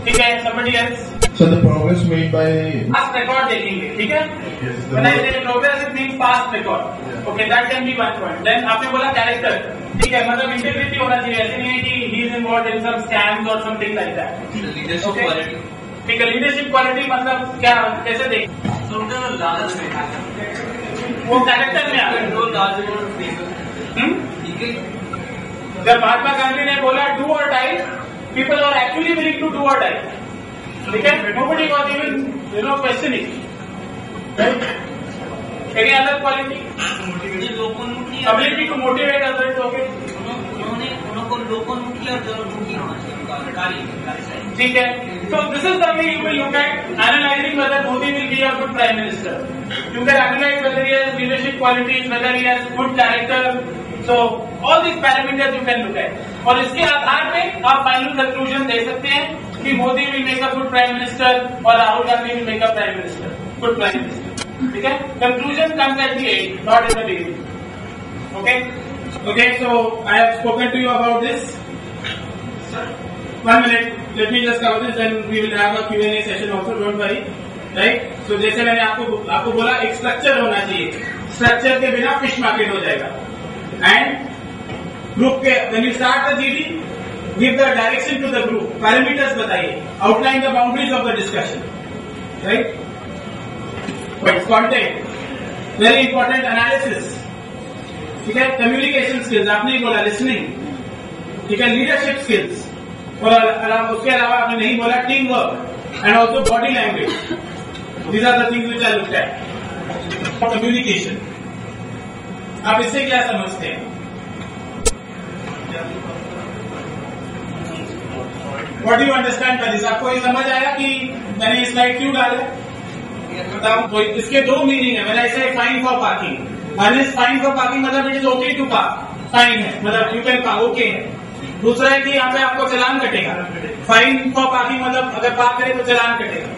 ठीक है, somebody else? So the progress made by Past record देखेंगे, ठीक है? Yes, When I say progress, it means past record. Okay, that can be one point. Then आपने बोला character, ठीक है, मतलब integrity होना चाहिए, ऐसे नहीं है कि he is involved in some scams or something like that. Leadership Okay? Quality ठीक है, leadership quality मतलब क्या, कैसे देख? तो उनका लालच में वो कैरेक्टर में आ गया। कंट्रोल लालच में ठीक है। जब महात्मा गांधी ने बोला do or die, people are actually willing to do or die, ठीक है, nobody was even questioning, right? Any other quality? Ability to motivate others. Okay, उनको लोकोन्मुखी और जनोन्मुखी होना चाहिए कार्य। ठीक है, so this is the way you will look at analyzing whether Modi will be a good prime minister. You can analyze whether he has leadership qualities, whether he has good character. So all these parameters you can look at. और इसके आधार पे आप final conclusion दे सकते हैं कि Modi will make a good prime minister और Rahul Gandhi will make a prime minister, good prime minister. ठीक है, conclusion comes at the end, not in the beginning. Okay, okay. So I have spoken to you about this. 1 minute. Let me just cover this, then we will have a Q&A session also. Don't worry, right? So जैसे मैंने आपको बोला एक structure होना चाहिए. Structure के बिना fish market हो जाएगा. And ग्रुप के when you start the GD, give the direction to the group. Parameters बताइए. Outline the boundaries of the discussion. Right? But content. Very important analysis. ठीक है. Communication skills. आपने ही बोला listening. ठीक है. Leadership skills. और उसके अलावा आपने नहीं बोला team work and also body language. These are the things which I looked at. Communication, आप इससे क्या समझते हैं? What do you understand by this? आपको ये समझ आया कि मैंने ये स्लाइड क्यों डाला? बताओ. तो इसके दो मीनिंग है. मैंने ऐसे fine for parking, one is fine for parking मतलब it is okay to park, fine है मतलब यू कैन पार्क, ओके है. दूसरा है कि यहाँ पे आपको चलान कटेगा. फाइन फॉर पार्किंग मतलब अगर पार्क करे तो चलान कटेगा.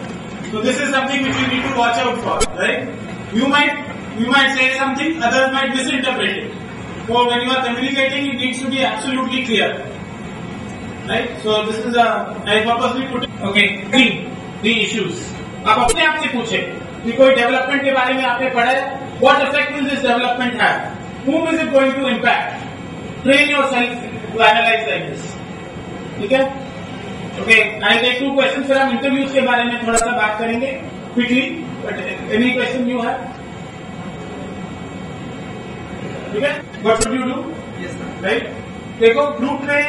तो this is something which you need to watch out for, right? You might say something, others might misinterpret it. So when you are communicating, it needs to be absolutely clear, right? So this is I purposely put it. Okay, three issues. आप अपने आप से पूछे कि कोई development के बारे में आपने पढ़ा है. What effect will this development have? Whom is it going to impact? Train yourself to analyze like this. ठीक है? Okay, I'll take 2 questions. फिर हम इंटरव्यूज के बारे में थोड़ा सा बात करेंगे quickly. But any question you have? ठीक है. What should you do? Yes, sir. Right? देखो ग्रुप में